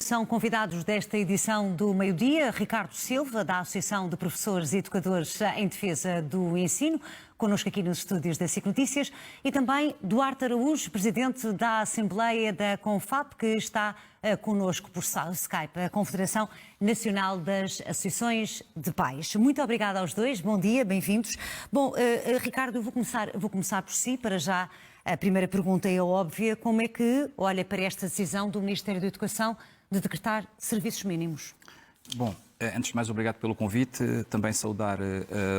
São convidados desta edição do Meio-Dia, Ricardo Silva, da Associação de Professores e Educadores em Defesa do Ensino, connosco aqui nos estúdios da SIC Notícias, e também Duarte Araújo, presidente da Assembleia da CONFAP, que está connosco por Skype, a Confederação Nacional das Associações de Pais. Muito obrigada aos dois, bom dia, bem-vindos. Bom, Ricardo, eu vou começar por si, para já. A primeira pergunta é óbvia, como é que olha para esta decisão do Ministério da Educação de decretar serviços mínimos? Bom, antes de mais, obrigado pelo convite. Também saudar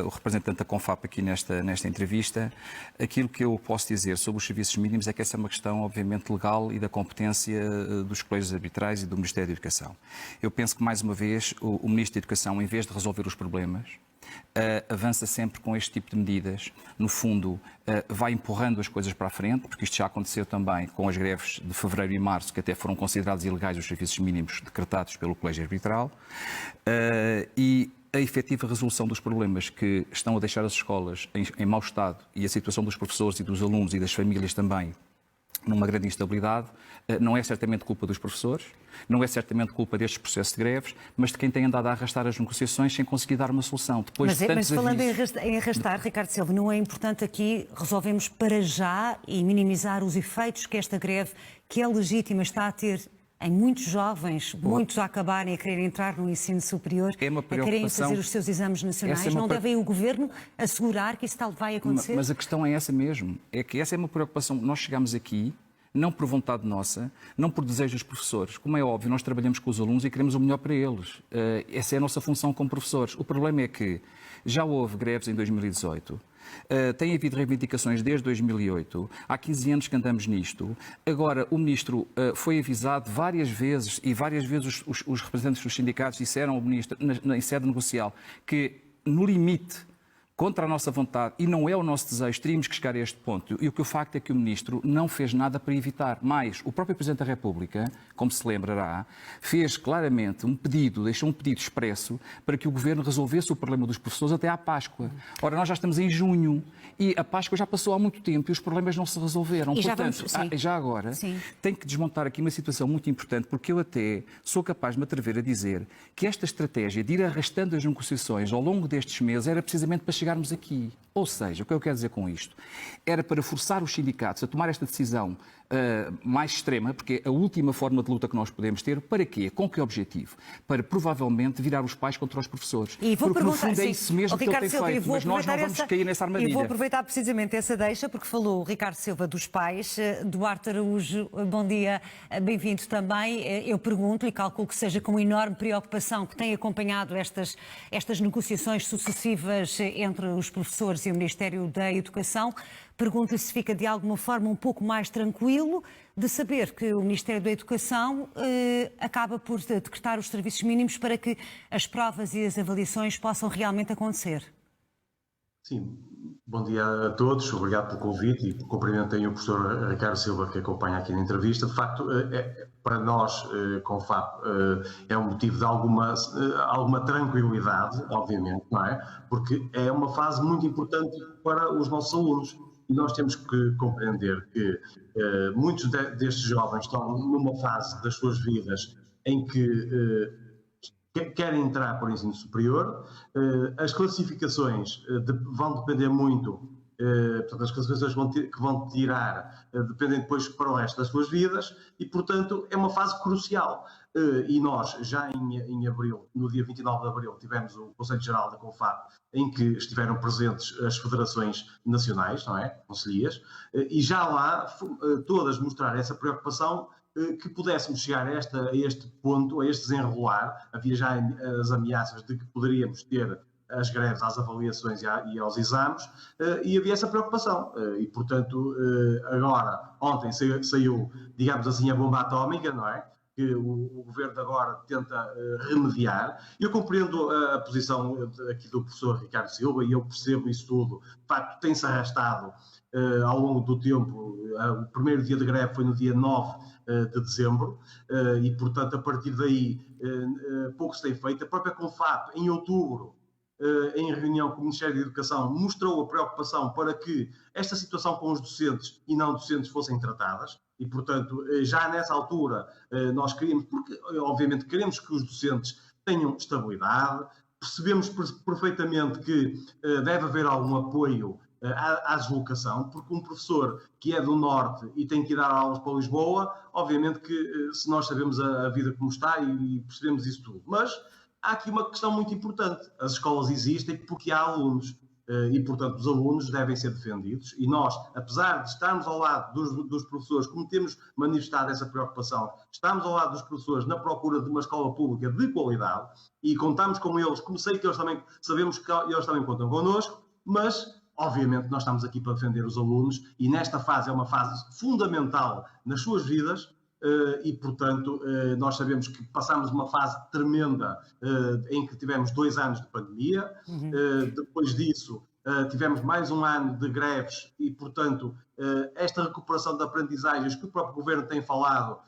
o representante da CONFAP aqui nesta entrevista. Aquilo que eu posso dizer sobre os serviços mínimos é que essa é uma questão, obviamente, legal e da competência dos colégios arbitrais e do Ministério da Educação. Eu penso que, mais uma vez, o Ministro da Educação, em vez de resolver os problemas, avança sempre com este tipo de medidas. No fundo, vai empurrando as coisas para a frente, porque isto já aconteceu também com as greves de fevereiro e março, que até foram considerados ilegais os serviços mínimos decretados pelo Colégio Arbitral, e a efetiva resolução dos problemas que estão a deixar as escolas em mau estado e a situação dos professores e dos alunos e das famílias também numa grande instabilidade, não é certamente culpa dos professores, não é certamente culpa destes processos de greves, mas de quem tem andado a arrastar as negociações sem conseguir dar uma solução. Mas falando em arrastar, Ricardo Silva, não é importante aqui resolvermos para já e minimizar os efeitos que esta greve, que é legítima, está a ter em muitos jovens, muitos a acabarem a querer entrar no ensino superior, a quererem fazer os seus exames nacionais? Não deve o Governo assegurar que isso tal vai acontecer? Mas a questão é essa mesmo, é que essa é uma preocupação. Nós chegamos aqui, não por vontade nossa, não por desejo dos professores. Como é óbvio, nós trabalhamos com os alunos e queremos o melhor para eles. Essa é a nossa função como professores. O problema é que já houve greves em 2018, tem havido reivindicações desde 2008, há 15 anos que andamos nisto. Agora, o Ministro foi avisado várias vezes, e várias vezes os representantes dos sindicatos disseram ao Ministro, em sede negocial, que no limite, contra a nossa vontade, e não é o nosso desejo, teríamos que chegar a este ponto. E o que o facto é que o Ministro não fez nada para evitar. Mais, o próprio Presidente da República, como se lembrará, fez claramente um pedido, deixou um pedido expresso para que o Governo resolvesse o problema dos professores até à Páscoa. Ora, nós já estamos em junho e a Páscoa já passou há muito tempo e os problemas não se resolveram. E portanto, já agora, tenho que desmontar aqui uma situação muito importante, porque eu até sou capaz de me atrever a dizer que esta estratégia de ir arrastando as negociações ao longo destes meses era precisamente para chegarmos aqui. Ou seja, o que eu quero dizer com isto? Era para forçar os sindicatos a tomar esta decisão mais extrema, porque é a última forma de luta que nós podemos ter. Para quê? Com que objetivo? Para provavelmente virar os pais contra os professores. Porque no fundo é isso mesmo que ele tem feito, mas nós não vamos cair nessa armadilha. Eu vou aproveitar precisamente essa deixa, porque falou o Ricardo Silva dos pais. Duarte Araújo, bom dia, bem-vindo também. Eu pergunto, e calculo que seja com enorme preocupação que tem acompanhado estas negociações sucessivas entre os professores e o Ministério da Educação. Pergunto-lhe se fica de alguma forma um pouco mais tranquilo de saber que o Ministério da Educação acaba por decretar os serviços mínimos para que as provas e as avaliações possam realmente acontecer. Sim, bom dia a todos, obrigado pelo convite e cumprimentem o professor Ricardo Silva que acompanha aqui na entrevista. De facto, para nós, com o FAP, é um motivo de alguma tranquilidade, obviamente, não é? Porque é uma fase muito importante para os nossos alunos. E nós temos que compreender que muitos destes jovens estão numa fase das suas vidas em que querem entrar para o ensino superior. As classificações vão depender muito, portanto, as classificações que vão tirar dependem depois para o resto das suas vidas e, portanto, é uma fase crucial. E nós, já em abril, no dia 29 de abril, tivemos o Conselho Geral da CONFAP, em que estiveram presentes as federações nacionais, não é? Conselhias, e já lá todas mostraram essa preocupação que pudéssemos chegar a este ponto, a este desenrolar. Havia já as ameaças de que poderíamos ter as greves às avaliações e aos exames, e havia essa preocupação. E, portanto, agora, ontem saiu, digamos assim, a bomba atómica, não é? Que o Governo agora tenta remediar. Eu compreendo a posição aqui do professor Ricardo Silva e eu percebo isso tudo. De facto, tem-se arrastado ao longo do tempo. O primeiro dia de greve foi no dia 9 de dezembro e, portanto, a partir daí pouco se tem feito. A própria CONFAP, em outubro, em reunião com o Ministério da Educação, mostrou a preocupação para que esta situação com os docentes e não docentes fossem tratadas. E, portanto, já nessa altura, nós queríamos, porque obviamente queremos que os docentes tenham estabilidade, percebemos perfeitamente que deve haver algum apoio à deslocação, porque um professor que é do Norte e tem que ir dar aulas para Lisboa, obviamente que se nós sabemos a vida como está e percebemos isso tudo. Mas há aqui uma questão muito importante. As escolas existem porque há alunos. E, portanto, os alunos devem ser defendidos e nós, apesar de estarmos ao lado dos professores, como temos manifestado essa preocupação, estamos ao lado dos professores na procura de uma escola pública de qualidade e contamos com eles, como sei que eles também, sabemos que eles também contam connosco, mas, obviamente, nós estamos aqui para defender os alunos e nesta fase é uma fase fundamental nas suas vidas. E, portanto, nós sabemos que passámos uma fase tremenda em que tivemos 2 anos de pandemia, depois disso tivemos mais um ano de greves e, portanto, esta recuperação de aprendizagens que o próprio Governo tem falado,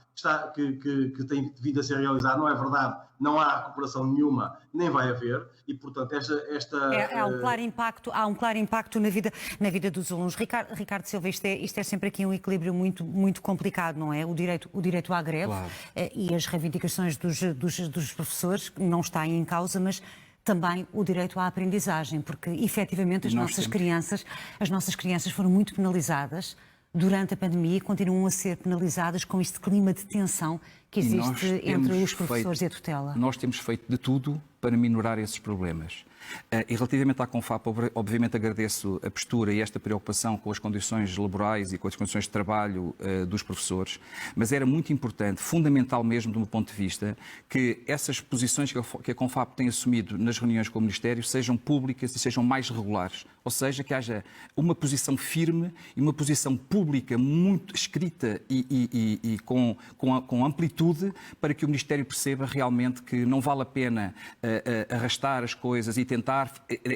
que tem vindo a ser realizada, não é verdade, não há recuperação nenhuma, nem vai haver, e, portanto, há um claro impacto na vida dos alunos. Ricardo Silva, isto é sempre aqui um equilíbrio muito, muito complicado, não é? O direito à greve, claro, e as reivindicações dos professores, não está em causa, mas também o direito à aprendizagem, porque efetivamente as nossas crianças foram muito penalizadas durante a pandemia e continuam a ser penalizadas com este clima de tensão que existe entre os professores e a tutela. Nós temos feito de tudo para minorar esses problemas. E relativamente à CONFAP, obviamente agradeço a postura e esta preocupação com as condições laborais e com as condições de trabalho dos professores, mas era muito importante, fundamental mesmo do meu ponto de vista, que essas posições que a CONFAP tem assumido nas reuniões com o Ministério sejam públicas e sejam mais regulares. Ou seja, que haja uma posição firme e uma posição pública muito escrita e com amplitude para que o Ministério perceba realmente que não vale a pena arrastar as coisas e tentar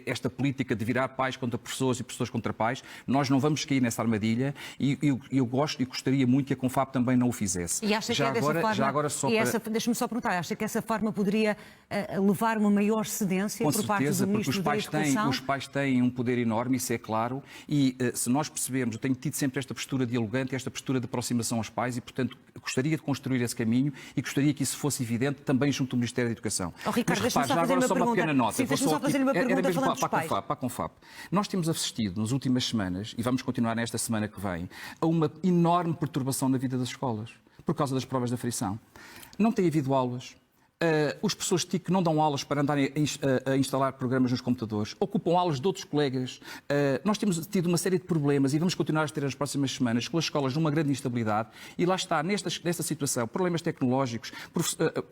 esta política de virar pais contra professores e professores contra pais. Nós não vamos cair nessa armadilha e eu gosto e gostaria muito que a CONFAP também não o fizesse. E acha que deixa-me só perguntar, acha que essa forma poderia levar uma maior cedência por parte do Ministro da Educação? Os pais têm um poder enorme, isso é claro, e se nós percebermos, eu tenho tido sempre esta postura dialogante, esta postura de aproximação aos pais e, portanto, gostaria de construir esse caminho e gostaria que isso fosse evidente também junto do Ministério da Educação. Ricardo, deixa-me só fazer uma pergunta. Nota. Fazer uma pergunta falando dos pais. Para a CONFAP. Nós temos assistido nas últimas semanas, e vamos continuar nesta semana que vem, a uma enorme perturbação na vida das escolas, por causa das provas da frição. Não tem havido aulas. Os professores TIC não dão aulas para andarem a instalar programas nos computadores, ocupam aulas de outros colegas. Nós temos tido uma série de problemas e vamos continuar a ter nas próximas semanas com as escolas numa grande instabilidade e lá está, nesta situação, problemas tecnológicos,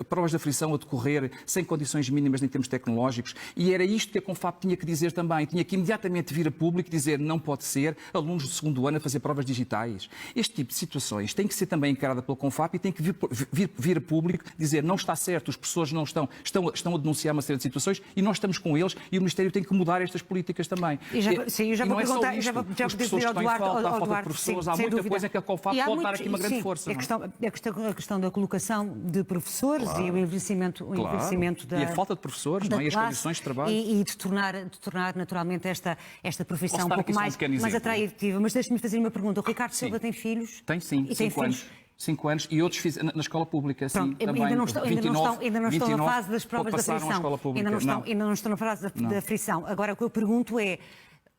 provas da frição a decorrer sem condições mínimas em termos tecnológicos e era isto que a CONFAP tinha que dizer também, tinha que imediatamente vir a público e dizer não pode ser alunos do segundo ano a fazer provas digitais. Este tipo de situações tem que ser também encarada pela CONFAP e tem que vir a público dizer não está certo, os professores não estão a denunciar uma série de situações e nós estamos com eles e o Ministério tem que mudar estas políticas também. Eu já vou perguntar, os professores que estão em falta, há falta de professores, há muita coisa que a CONFAP pode dar aqui uma grande força. A questão da colocação de professores e o envelhecimento e a falta de professores, não é? E as condições de trabalho. E de tornar naturalmente esta profissão um pouco mais atrativa. Mas deixe-me fazer uma pergunta. O Ricardo Silva tem filhos? Tem sim, 5 anos. 5 anos e outros na escola pública, sim, também. Ainda não estão na fase das provas da frição. Ainda não estão na fase da frição. Agora, o que eu pergunto é,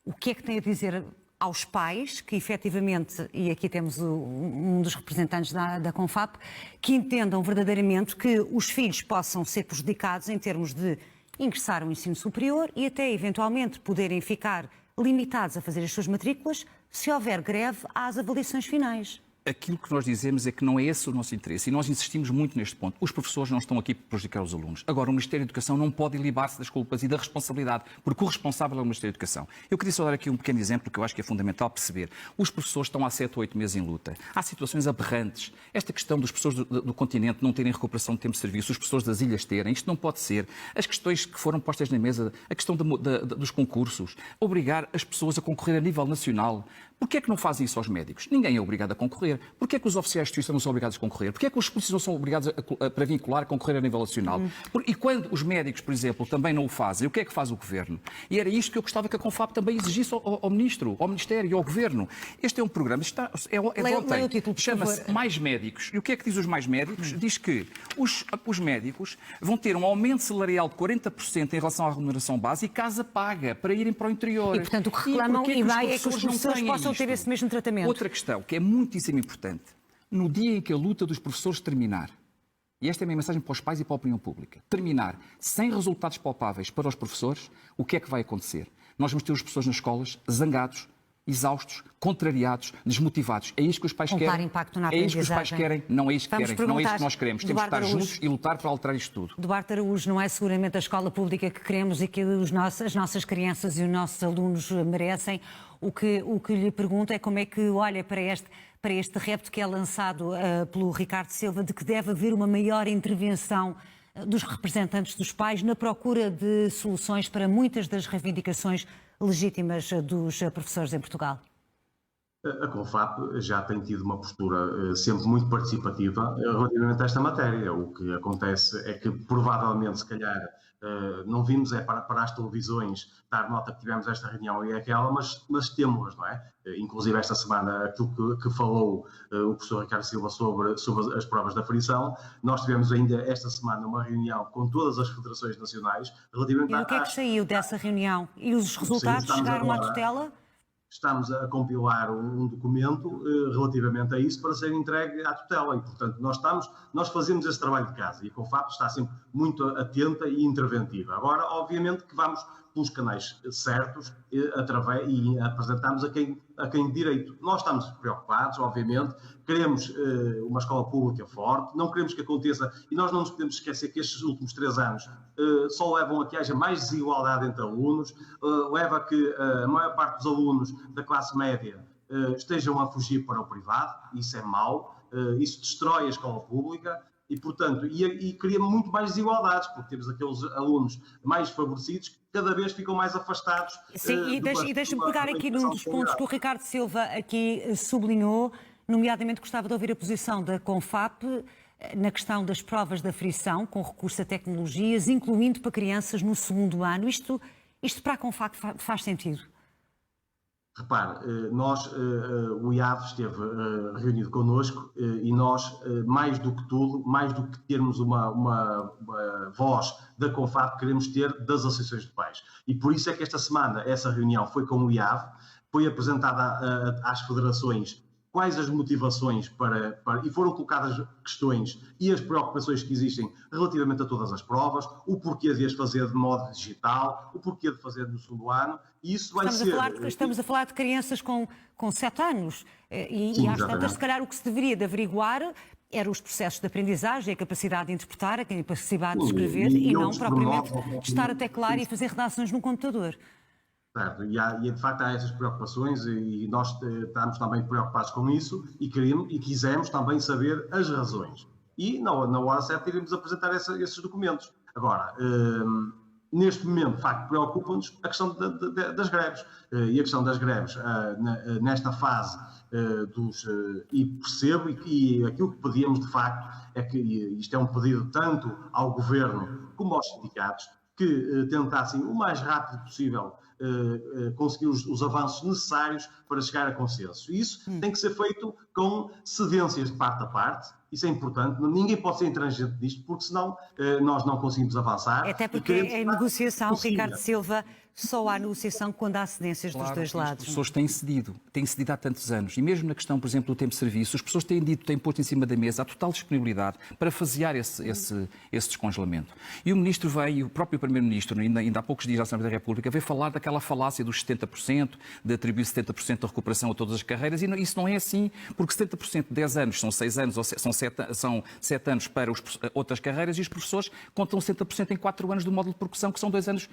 o que é que tem a dizer aos pais que, efetivamente, e aqui temos um dos representantes da CONFAP, que entendam verdadeiramente que os filhos possam ser prejudicados em termos de ingressar ao ensino superior e até, eventualmente, poderem ficar limitados a fazer as suas matrículas se houver greve às avaliações finais. Aquilo que nós dizemos é que não é esse o nosso interesse e nós insistimos muito neste ponto. Os professores não estão aqui para prejudicar os alunos. Agora, o Ministério da Educação não pode libar-se das culpas e da responsabilidade, porque o responsável é o Ministério da Educação. Eu queria só dar aqui um pequeno exemplo que eu acho que é fundamental perceber. Os professores estão há 7 ou 8 meses em luta. Há situações aberrantes. Esta questão dos professores do continente não terem recuperação de tempo de serviço, os professores das ilhas terem, isto não pode ser. As questões que foram postas na mesa, a questão dos concursos, obrigar as pessoas a concorrer a nível nacional. Porquê é que não fazem isso aos médicos? Ninguém é obrigado a concorrer. Porquê é que os oficiais de justiça não são obrigados a concorrer? Porquê é que os polícias não são obrigados para vincular, a concorrer a nível nacional? E quando os médicos, por exemplo, também não o fazem, o que é que faz o Governo? E era isto que eu gostava que a CONFAP também exigisse ao Ministro, ao Ministério e ao Governo. Este é um programa, Leia o título, por chama-se favor. Mais Médicos. E o que é que diz os Mais Médicos? Diz que os médicos vão ter um aumento salarial de 40% em relação à remuneração base e casa paga para irem para o interior. E, portanto, o que reclamam porquê e os vai é que os professores não professores têm possam ter isto? esse mesmo tratamento. Outra questão, que é muitíssimo importante. No dia em que a luta dos professores terminar, e esta é a minha mensagem para os pais e para a opinião pública, terminar sem resultados palpáveis para os professores, o que é que vai acontecer? Nós vamos ter os professores nas escolas zangados, exaustos, contrariados, desmotivados. É isto que os pais querem? Claro impacto na É isto que os pais aprendizagem. querem? Não é isto que Vamos querem. Não é isto que perguntar, nós queremos. Temos que estar Duarte juntos Araújo. e lutar para alterar isto tudo. Duarte Araújo, não é seguramente a escola pública que queremos e que as nossas crianças e os nossos alunos merecem. O que lhe pergunto é como é que olha para este repto que é lançado pelo Ricardo Silva de que deve haver uma maior intervenção dos representantes dos pais na procura de soluções para muitas das reivindicações legítimas dos professores em Portugal. A CONFAP já tem tido uma postura sempre muito participativa relativamente a esta matéria. O que acontece é que, provavelmente, se calhar, não vimos para as televisões dar nota que tivemos esta reunião e aquela, mas temos, não é? Inclusive, esta semana, aquilo que falou o professor Ricardo Silva sobre as provas da frição, nós tivemos ainda esta semana uma reunião com todas as federações nacionais relativamente E o que é que saiu dessa reunião? E os resultados chegaram à tutela? Estamos a compilar um documento relativamente a isso para ser entregue à tutela e, portanto, nós fazemos esse trabalho de casa e a CONFAP está sempre muito atenta e interventiva. Agora, obviamente que vamos pelos canais certos e apresentamos a quem de direito. Nós estamos preocupados, obviamente, queremos uma escola pública forte, não queremos que aconteça, e nós não nos podemos esquecer que estes últimos 3 anos só levam a que haja mais desigualdade entre alunos, leva a que a maior parte dos alunos da classe média estejam a fugir para o privado, isso é mau, isso destrói a escola pública. E, portanto, cria muito mais desigualdades, porque temos aqueles alunos mais favorecidos que cada vez ficam mais afastados. Sim, e deixa-me pegar aqui num dos pontos que o Ricardo Silva aqui sublinhou, nomeadamente gostava de ouvir a posição da CONFAP na questão das provas da frição, com recurso a tecnologias, incluindo para crianças no 2º ano. Isto para a CONFAP faz sentido? Repare, o IAV esteve reunido connosco e nós, mais do que tudo, mais do que termos uma voz da CONFAP, queremos ter das associações de pais. E por isso é que esta semana essa reunião foi com o IAV, foi apresentada às federações quais as motivações e foram colocadas questões e as preocupações que existem relativamente a todas as provas, o porquê de as fazer de modo digital, o porquê de fazer no 2º ano, e isso vai ser... Estamos a falar de crianças com 7 anos e às tantas, se calhar, o que se deveria de averiguar eram os processos de aprendizagem, a capacidade de interpretar, a capacidade de escrever e não propriamente estar a teclar e fazer redações num computador. Certo, e de facto há essas preocupações e nós estamos também preocupados com isso e quisemos também saber as razões. E na hora certa iremos apresentar esses documentos. Agora, neste momento, de facto, preocupa-nos a questão das greves. E a questão das greves, nesta fase e percebo, e aquilo que pedimos de facto é que, isto é um pedido tanto ao Governo como aos sindicatos, que tentassem o mais rápido possível conseguir os avanços necessários para chegar a consenso. E isso tem que ser feito com cedências de parte a parte. Isso é importante. Ninguém pode ser intransigente disto, porque senão nós não conseguimos avançar. Até porque em negociação, Ricardo Silva, só há negociação quando há cedências dos dois lados. As pessoas têm cedido há tantos anos. E mesmo na questão, por exemplo, do tempo de serviço, as pessoas têm posto em cima da mesa a total disponibilidade para fasear esse descongelamento. E o Ministro veio, o próprio Primeiro-Ministro, ainda há poucos dias à Assembleia da República, veio falar daquela falácia dos 70%, de atribuir 70% da recuperação a todas as carreiras, e isso não é assim, porque porque 70% de 10 anos são 6 anos, ou são 7 anos para outras carreiras, e os professores contam 70% em 4 anos do módulo de progressão, que são 2 anos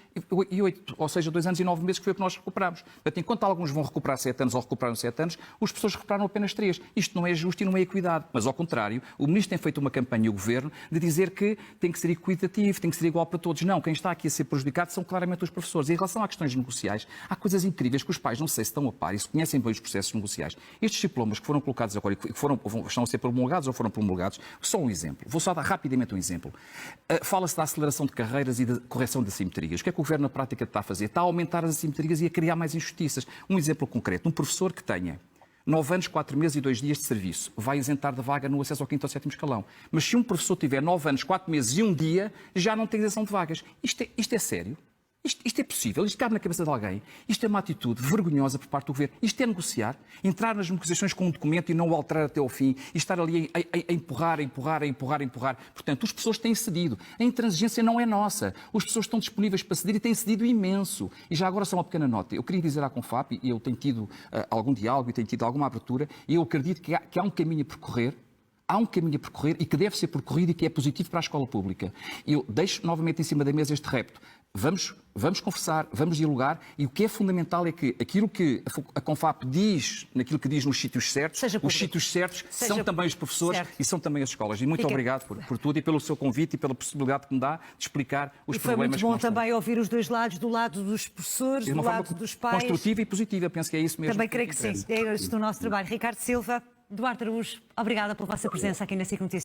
e 8, ou seja, 2 anos e 9 meses, que foi o que nós recuperamos. Portanto, enquanto alguns vão recuperar 7 anos ou recuperaram 7 anos, os professores recuperaram apenas 3. Isto não é justo e não é equidade. Mas, ao contrário, o Ministro tem feito uma campanha, o Governo, de dizer que tem que ser equitativo, tem que ser igual para todos. Não, quem está aqui a ser prejudicado são claramente os professores. E em relação a questões negociais, há coisas incríveis que os pais não sei se estão a par e se conhecem bem os processos negociais. Estes diplomas que foram colocados agora e que estão a ser promulgados ou foram promulgados, só um exemplo. Vou só dar rapidamente um exemplo. Fala-se da aceleração de carreiras e da correção de assimetrias. O que é que o Governo na prática está a fazer? Está a aumentar as assimetrias e a criar mais injustiças. Um exemplo concreto. Um professor que tenha 9 anos, 4 meses e 2 dias de serviço vai isentar de vaga no acesso ao 5º ou 7º escalão. Mas se um professor tiver 9 anos, 4 meses e 1 dia, já não tem isenção de vagas. Isto é sério? Isto é possível? Isto cabe na cabeça de alguém? Isto é uma atitude vergonhosa por parte do Governo. Isto é negociar? Entrar nas negociações com um documento e não o alterar até ao fim e estar ali a empurrar. Portanto, os pessoas têm cedido. A intransigência não é nossa. As pessoas estão disponíveis para ceder e têm cedido imenso. E já agora só uma pequena nota. Eu queria dizer à Confap, e eu tenho tido algum diálogo e tenho tido alguma abertura, e eu acredito que há um caminho a percorrer. Há um caminho a percorrer e que deve ser percorrido e que é positivo para a escola pública. Eu deixo novamente em cima da mesa este repto. Vamos conversar, vamos dialogar, e o que é fundamental é que aquilo que a Confap diz, naquilo que diz nos sítios certos, os sítios certos são também os professores e são também as escolas. E muito obrigado por tudo e pelo seu convite e pela possibilidade que me dá de explicar os problemas. E foi muito bom também ouvir os dois lados, do lado dos professores, do lado dos pais. Construtiva e positiva, eu penso que é isso mesmo. Também creio que sim, é este o nosso trabalho. Ricardo Silva, Duarte Araújo, obrigada pela vossa presença aqui na SIC Notícias.